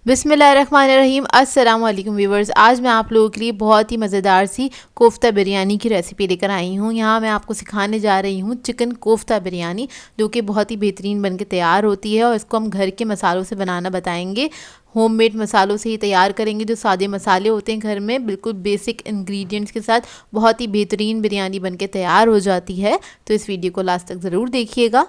बिस्मिल्लाहिर्रहमानिर्रहीम। अस्सलाम वालेकुम व्यूवर्स। आज मैं आप लोगों के लिए बहुत ही मज़ेदार सी कोफ्ता बिरयानी की रेसिपी लेकर आई हूँ। यहाँ मैं आपको सिखाने जा रही हूँ चिकन कोफ्ता बिरयानी, जो कि बहुत ही बेहतरीन बनके तैयार होती है और इसको हम घर के मसालों से बनाना बताएंगे। होममेड मसालों से ही तैयार करेंगे, जो सादे मसाले होते हैं घर में, बिल्कुल बेसिक इंग्रेडिएंट्स के साथ बहुत ही बेहतरीन बिरयानी बनके तैयार हो जाती है। तो इस वीडियो को लास्ट तक ज़रूर देखिएगा।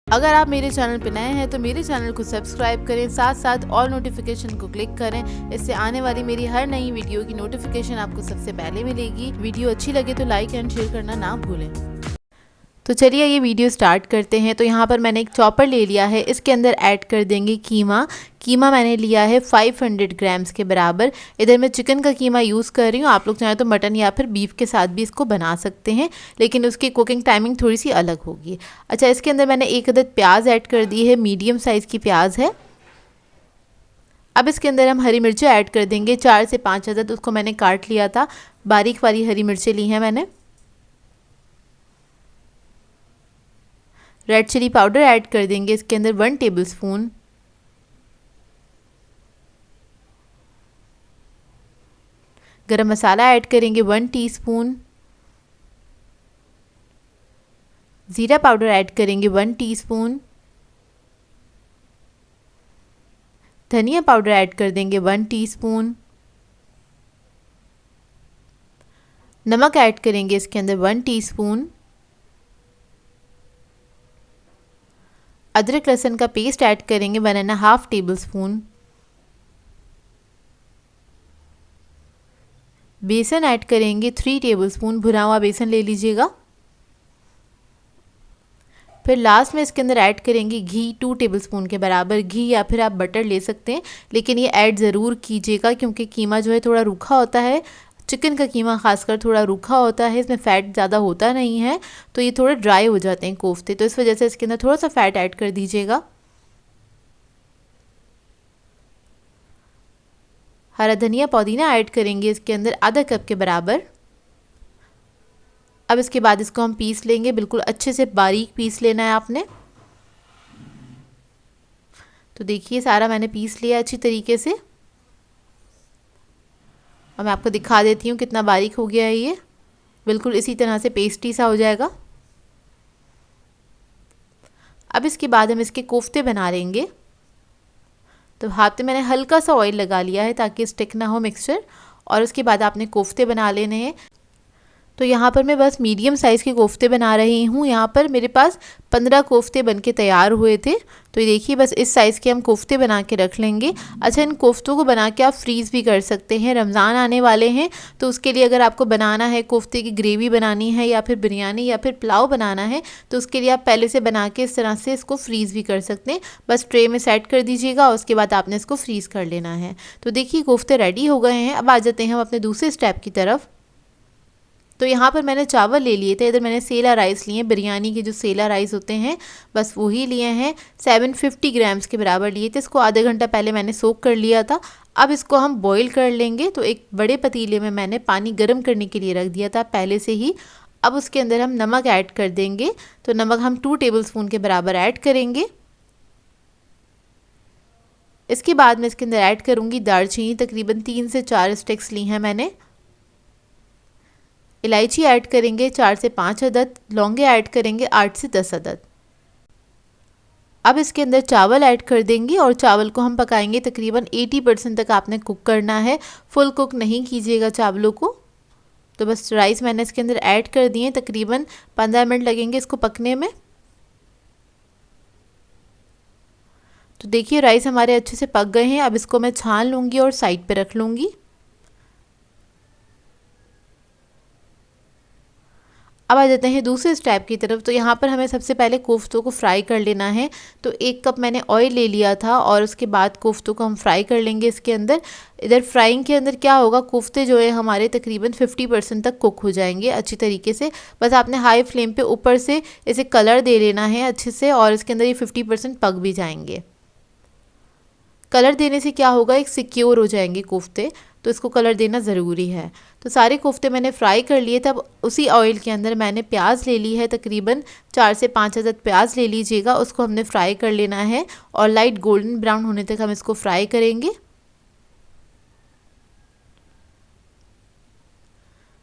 अगर आप मेरे चैनल पर नए हैं तो मेरे चैनल को सब्सक्राइब करें, साथ साथ ऑल नोटिफिकेशन को क्लिक करें। इससे आने वाली मेरी हर नई वीडियो की नोटिफिकेशन आपको सबसे पहले मिलेगी। वीडियो अच्छी लगे तो लाइक एंड शेयर करना ना भूलें। तो चलिए ये वीडियो स्टार्ट करते हैं। तो यहाँ पर मैंने एक चॉपर ले लिया है, इसके अंदर ऐड कर देंगे कीमा मैंने लिया है 500 ग्राम्स के बराबर। इधर मैं चिकन का कीमा यूज़ कर रही हूँ, आप लोग चाहें तो मटन या फिर बीफ के साथ भी इसको बना सकते हैं, लेकिन उसकी कुकिंग टाइमिंग थोड़ी सी अलग होगी। अच्छा, इसके अंदर मैंने एक अदद प्याज ऐड कर दी है, मीडियम साइज़ की प्याज है। अब इसके अंदर हम हरी मिर्चें ऐड कर देंगे, 4 से 5 अदद, उसको मैंने काट लिया था। बारीक वाली हरी मिर्चें ली हैं मैंने। रेड चिली पाउडर ऐड कर देंगे इसके अंदर 1 टेबलस्पून। गरम मसाला ऐड करेंगे 1 टीस्पून। ज़ीरा पाउडर ऐड करेंगे 1 टीस्पून। धनिया पाउडर ऐड कर देंगे 1 टीस्पून। नमक ऐड करेंगे इसके अंदर 1 टीस्पून। अदरक लहसुन का पेस्ट ऐड करेंगे 1.5 टेबलस्पून। बेसन ऐड करेंगे 3 टेबलस्पून, भुना हुआ बेसन ले लीजिएगा। फिर लास्ट में इसके अंदर ऐड करेंगे घी 2 टेबलस्पून के बराबर। घी या फिर आप बटर ले सकते हैं, लेकिन ये ऐड ज़रूर कीजिएगा क्योंकि कीमा जो है थोड़ा रूखा होता है। चिकन का कीमा खासकर थोड़ा रूखा होता है, इसमें फ़ैट ज़्यादा होता नहीं है, तो ये थोड़े ड्राई हो जाते हैं कोफ्ते, तो इस वजह से इसके अंदर थोड़ा सा फ़ैट ऐड कर दीजिएगा। हरा धनिया पुदीना ऐड करेंगे इसके अंदर आधा कप के बराबर। अब इसके बाद इसको हम पीस लेंगे, बिल्कुल अच्छे से बारीक पीस लेना है आपने। तो देखिए सारा मैंने पीस लिया अच्छी तरीके से, और मैं आपको दिखा देती हूँ कितना बारीक हो गया है ये। बिल्कुल इसी तरह से पेस्टी सा हो जाएगा। अब इसके बाद हम इसके कोफ्ते बना लेंगे। तो हाथ में मैंने हल्का सा ऑयल लगा लिया है ताकि स्टिक ना हो मिक्सचर, और उसके बाद आपने कोफ्ते बना लेने हैं। तो यहाँ पर मैं बस मीडियम साइज़ के कोफ्ते बना रही हूँ। यहाँ पर मेरे पास 15 कोफ्ते बनके तैयार हुए थे। तो ये देखिए बस इस साइज़ के हम कोफ्ते बना के रख लेंगे। अच्छा, इन कोफ्तों को बना के आप फ्रीज़ भी कर सकते हैं। रमज़ान आने वाले हैं, तो उसके लिए अगर आपको बनाना है, कोफ्ते की ग्रेवी बनानी है या फिर बिरयानी या फिर पुलाव बनाना है, तो उसके लिए आप पहले से बना के इस तरह से इसको फ्रीज़ भी कर सकते हैं। बस ट्रे में सेट कर दीजिएगा, उसके बाद आपने इसको फ्रीज़ कर लेना है। तो देखिए कोफ्ते रेडी हो गए हैं। अब आ जाते हैं हम अपने दूसरे स्टेप की तरफ। तो यहाँ पर मैंने चावल ले लिए थे, इधर मैंने सेला राइस लिए हैं, बिरयानी के जो सेला राइस होते हैं बस वही लिए हैं। 750 ग्राम्स के बराबर लिए थे। इसको आधे घंटा पहले मैंने सोक कर लिया था। अब इसको हम बॉईल कर लेंगे। तो एक बड़े पतीले में मैंने पानी गर्म करने के लिए रख दिया था पहले से ही। अब उसके अंदर हम नमक ऐड कर देंगे। तो नमक हम 2 टेबलस्पून के बराबर ऐड करेंगे। इसके बाद मैं इसके अंदर ऐड करूँगी दालचीनी, तकरीबन 3 से 4 स्टिक्स ली हैं मैंने। इलायची ऐड करेंगे 4 से 5 अदद। लौंगे ऐड करेंगे 8 से 10 अदद। अब इसके अंदर चावल ऐड कर देंगे और चावल को हम पकाएंगे तकरीबन 80% तक आपने कुक करना है, फुल कुक नहीं कीजिएगा चावलों को। तो बस राइस मैंने इसके अंदर ऐड कर दिए, तकरीबन 15 मिनट लगेंगे इसको पकने में। तो देखिए राइस हमारे अच्छे से पक गए हैं। अब इसको मैं छान लूँगी और साइड पे रख लूँगी। अब आ जाते हैं दूसरे स्टेप की तरफ। तो यहाँ पर हमें सबसे पहले कोफ्तों को फ्राई कर लेना है। तो 1 कप मैंने ऑयल ले लिया था और उसके बाद कोफ्तों को हम फ्राई कर लेंगे इसके अंदर। इधर फ्राइंग के अंदर क्या होगा, कोफ्ते जो है हमारे तकरीबन 50% तक कुक हो जाएंगे अच्छी तरीके से। बस आपने हाई फ्लेम पे ऊपर से इसे कलर दे लेना है अच्छे से, और इसके अंदर ये 50% पक भी जाएंगे। कलर देने से क्या होगा, एक सिक्योर हो जाएंगे कोफ्ते। तो इसको कलर देना ज़रूरी है। तो सारे कोफ्ते मैंने फ्राई कर लिए। तब उसी ऑयल के अंदर मैंने प्याज ले ली है, तकरीबन 4 से 5 अदद प्याज ले लीजिएगा। उसको हमने फ्राई कर लेना है और लाइट गोल्डन ब्राउन होने तक हम इसको फ्राई करेंगे।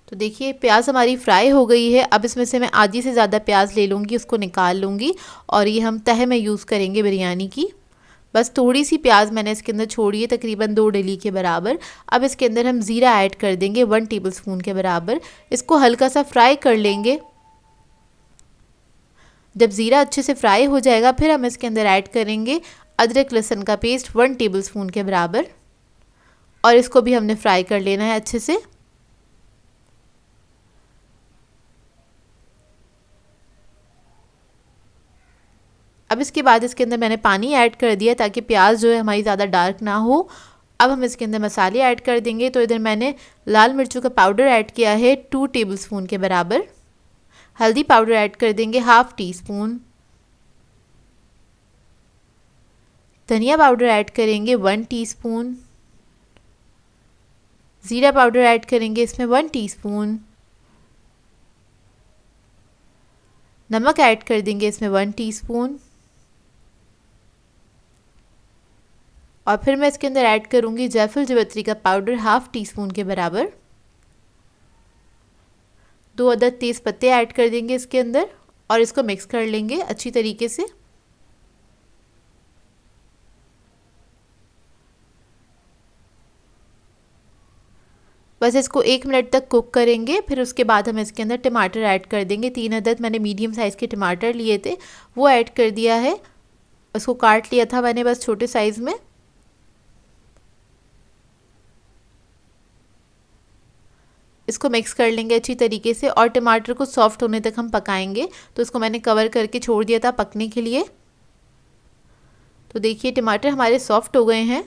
तो देखिए प्याज हमारी फ्राई हो गई है। अब इसमें से मैं आधी से ज़्यादा प्याज ले लूँगी, उसको निकाल लूँगी और ये हम तह में यूज़ करेंगे बिरयानी की। बस थोड़ी सी प्याज मैंने इसके अंदर छोड़ी है, तकरीबन 2 डली के बराबर। अब इसके अंदर हम ज़ीरा ऐड कर देंगे 1 टेबलस्पून के बराबर। इसको हल्का सा फ्राई कर लेंगे। जब ज़ीरा अच्छे से फ्राई हो जाएगा फिर हम इसके अंदर ऐड करेंगे अदरक लहसुन का पेस्ट 1 टेबलस्पून के बराबर और इसको भी हमने फ्राई कर लेना है अच्छे से। अब इसके बाद इसके अंदर मैंने पानी ऐड कर दिया ताकि प्याज जो है हमारी ज़्यादा डार्क ना हो। अब हम इसके अंदर मसाले ऐड कर देंगे। तो इधर मैंने लाल मिर्चों का पाउडर ऐड किया है 2 टेबलस्पून के बराबर। हल्दी पाउडर ऐड कर देंगे 1/2 टीस्पून। धनिया पाउडर ऐड करेंगे 1 टीस्पून। ज़ीरा पाउडर ऐड करेंगे इसमें 1 टीस्पून। नमक ऐड कर देंगे इसमें 1 टीस्पून। और फिर मैं इसके अंदर ऐड करूँगी जायफल जावित्री का पाउडर 1/2 टीस्पून के बराबर। 2 अदद तेज़ पत्ते ऐड कर देंगे इसके अंदर और इसको मिक्स कर लेंगे अच्छी तरीके से। बस इसको 1 मिनट तक कुक करेंगे। फिर उसके बाद हम इसके अंदर टमाटर ऐड कर देंगे। 3 अदद मैंने मीडियम साइज़ के टमाटर लिए थे, वो ऐड कर दिया है। उसको काट लिया था मैंने बस छोटे साइज़ में। इसको मिक्स कर लेंगे अच्छी तरीके से और टमाटर को सॉफ्ट होने तक हम पकाएंगे। तो इसको मैंने कवर करके छोड़ दिया था पकने के लिए। तो देखिए टमाटर हमारे सॉफ्ट हो गए हैं।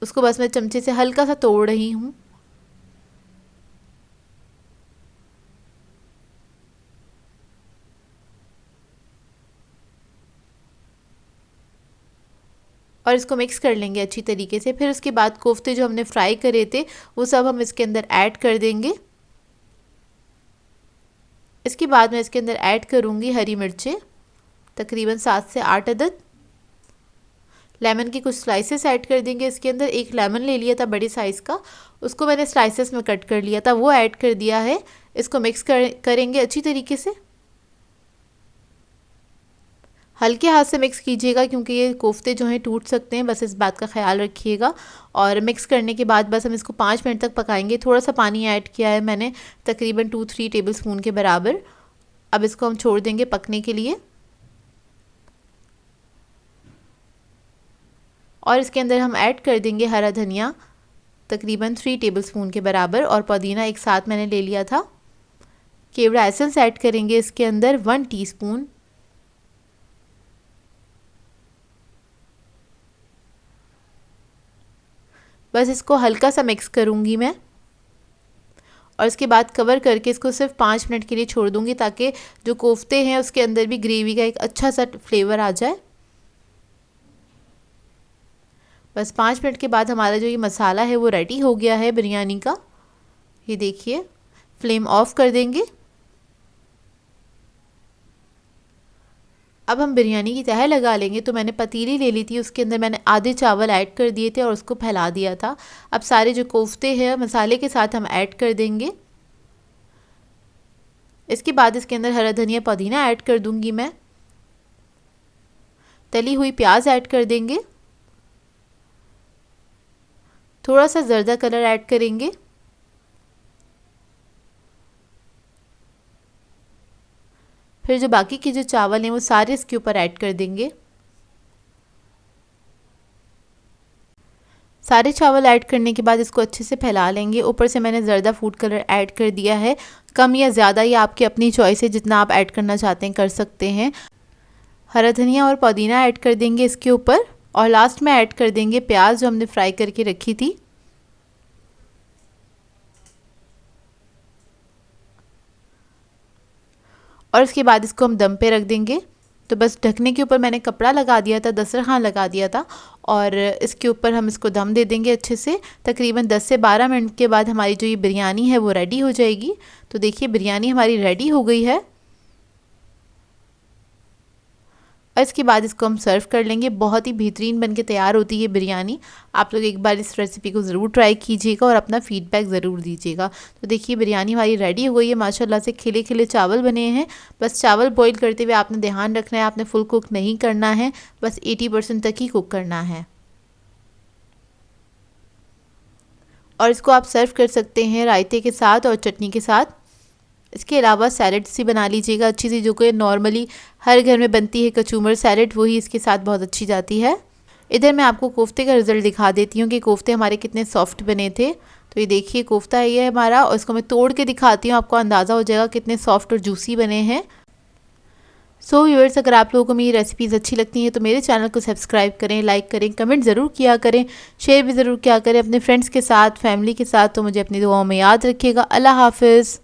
उसको बस मैं चमचे से हल्का सा तोड़ रही हूँ। और इसको मिक्स कर लेंगे अच्छी तरीके से। फिर उसके बाद कोफ्ते जो हमने फ्राई करे थे वो सब हम इसके अंदर ऐड कर देंगे। इसके बाद मैं इसके अंदर ऐड करूँगी हरी मिर्चें, तकरीबन 7 से 8 अदद। लेमन की कुछ स्लाइसेस ऐड कर देंगे इसके अंदर। 1 लेमन ले लिया था बड़े साइज़ का, उसको मैंने स्लाइसेस में कट कर लिया था, वो ऐड कर दिया है। इसको मिक्स करेंगे अच्छी तरीके से। हल्के हाथ से मिक्स कीजिएगा क्योंकि ये कोफ्ते जो हैं टूट सकते हैं, बस इस बात का ख्याल रखिएगा। और मिक्स करने के बाद बस हम इसको 5 मिनट तक पकाएंगे। थोड़ा सा पानी ऐड किया है मैंने, तकरीबन 2-3 टेबलस्पून के बराबर। अब इसको हम छोड़ देंगे पकने के लिए। और इसके अंदर हम ऐड कर देंगे हरा धनिया, तकरीबन 3 टेबलस्पून के बराबर, और पुदीना एक साथ मैंने ले लिया था। केवड़ा एसेंस ऐड करेंगे इसके अंदर 1 टीस्पून। बस इसको हल्का सा मिक्स करूँगी मैं और इसके बाद कवर करके इसको सिर्फ 5 मिनट के लिए छोड़ दूँगी ताकि जो कोफ्ते हैं उसके अंदर भी ग्रेवी का एक अच्छा सा फ्लेवर आ जाए। बस 5 मिनट के बाद हमारा जो ये मसाला है वो रेडी हो गया है बिरयानी का। ये देखिए, फ्लेम ऑफ कर देंगे। अब हम बिरयानी की तह लगा लेंगे। तो मैंने पतीली ले ली थी, उसके अंदर मैंने आधे चावल ऐड कर दिए थे और उसको फैला दिया था। अब सारे जो कोफ्ते हैं मसाले के साथ हम ऐड कर देंगे। इसके बाद इसके अंदर हरा धनिया पुदीना ऐड कर दूंगी मैं। तली हुई प्याज ऐड कर देंगे। थोड़ा सा जर्दा कलर ऐड करेंगे। फिर जो बाकी के जो चावल हैं वो सारे इसके ऊपर ऐड कर देंगे। सारे चावल ऐड करने के बाद इसको अच्छे से फैला लेंगे। ऊपर से मैंने जर्दा फूड कलर ऐड कर दिया है, कम या ज़्यादा ये आपकी अपनी चॉइस है, जितना आप ऐड करना चाहते हैं कर सकते हैं। हरा धनिया और पुदीना ऐड कर देंगे इसके ऊपर और लास्ट में ऐड कर देंगे प्याज जो हमने फ्राई करके रखी थी। और इसके बाद इसको हम दम पे रख देंगे तो बस ढकने के ऊपर मैंने कपड़ा लगा दिया था, दस्तरखान लगा दिया था और इसके ऊपर हम इसको दम दे देंगे अच्छे से। तकरीबन 10 से 12 मिनट के बाद हमारी जो ये बिरयानी है वो रेडी हो जाएगी। तो देखिए बिरयानी हमारी रेडी हो गई है और इसके बाद इसको हम सर्व कर लेंगे। बहुत ही बेहतरीन बनके तैयार होती है बिरयानी। आप लोग एक बार इस रेसिपी को ज़रूर ट्राई कीजिएगा और अपना फीडबैक ज़रूर दीजिएगा। तो देखिए बिरयानी हमारी रेडी हो गई है, माशाल्लाह से खिले खिले चावल बने हैं। बस चावल बॉईल करते हुए आपने ध्यान रखना है, आपने फुल कुक नहीं करना है, बस 80% तक ही कुक करना है। और इसको आप सर्व कर सकते हैं रायते के साथ और चटनी के साथ। इसके अलावा सैलड सी बना लीजिएगा अच्छी सी, जो कि नॉर्मली हर घर में बनती है, कचूमर सैलड, वही इसके साथ बहुत अच्छी जाती है। इधर मैं आपको कोफ्ते का रिज़ल्ट दिखा देती हूँ कि कोफ्ते हमारे कितने सॉफ्ट बने थे। तो ये देखिए कोफ्ता है ये हमारा, और इसको मैं तोड़ के दिखाती हूँ, आपको अंदाज़ा हो जाएगा कितने सॉफ्ट और जूसी बने हैं। सो व्यूअर्स, अगर आप लोगों को मेरी रेसिपीज़ अच्छी लगती हैं तो मेरे चैनल को सब्सक्राइब करें, लाइक करें, कमेंट ज़रूर किया करें, शेयर भी ज़रूर किया करें अपने फ्रेंड्स के साथ, फैमिली के साथ। तो मुझे अपनी दुआओं में याद रखिएगा। अल्लाह हाफ़िज़।